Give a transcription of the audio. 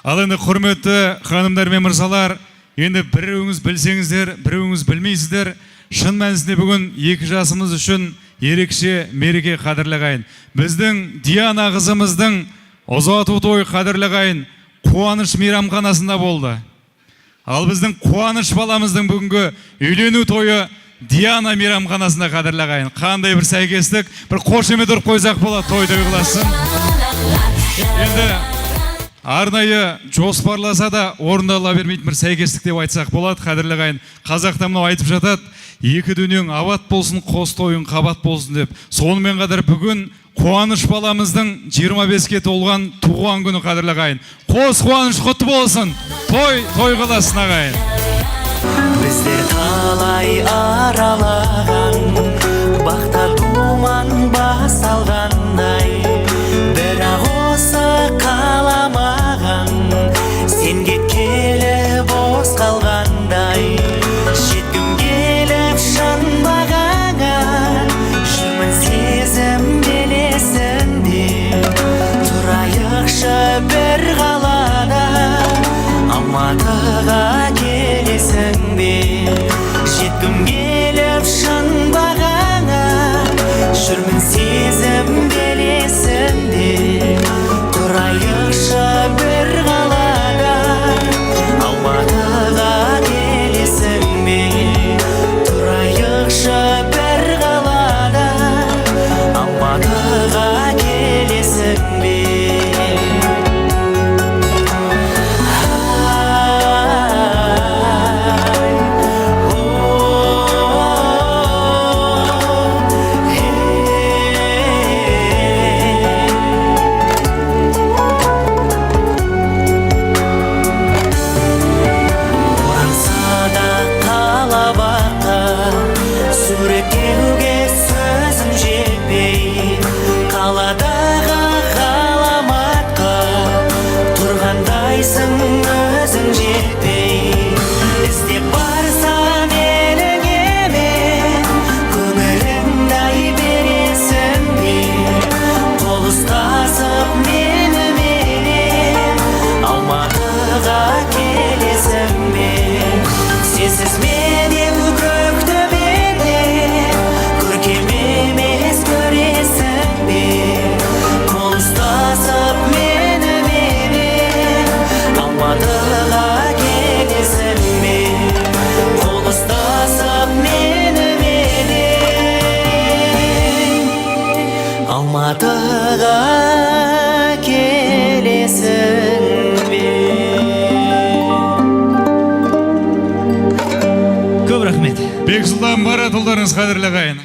Ал енді құрметті ханымдар мен мырзалар, енді біреуіңіз білсеңіздер, біреуіңіз білмейсіздер, шын мәнісінде бүгін екі жасымыз үшін ерекше мереке, қадірлі ағайын. Біздің Диана қызымыздың ұзату тойы, қадірлі ағайын, Қуаныш мейрамханасында болды. Ал біздің Қуаныш баламыздың бүгінгі үйлену тойы Диана мейрамханасында, қадірлі ағайын. Қандай бір сәйкестік, бір қошемет ұрып қойсақ болады, тойды ұйғыласын. Енді арнайы жоспарласа да орындала бермейтін бір сәйкестік деп айтсақ болады, қадірлі ағайын. Қазақта мынау айтып жатады, екі дүниең абат болсын, қос тойың қабат болсын деп. Сонымен қатар бүгін Қуаныш баламыздың 25-ке толған туған күні, қадірлі ағайын. Қос қуаныш құтты болсын, той қыласын ағайын. Біздер талай аралаған, бақта думан басалғандай, бірақ осы қаламаған, сен кеткелі бос қалғандай. Жеткім келіп шын бағаңа, жүрмін сезім белесінде. Тұрайықшы бір қалада, Алматыға келесің бе? Жеткім келіп шын бағаңа, жүрмін сезім белесінде. Тұрайықшы бір қалада, Алматыға келесің бе? Тұрайықшы бір қалада, Алматыға келесің бе? Суреттеуге сөзім жетпей, қаладағы ғаламатқа тұрғандайсың өзің жетпей. Іздеп барсам еліңеме, көңілімді ай бересің бе? Қол ұстасып меніменен Алматыға келесің бе? Сенсіз менен Алматыға келесің бе? Көп рахмет. Бексұлтан Баратұлдарыңыз, қадірлі ағайын.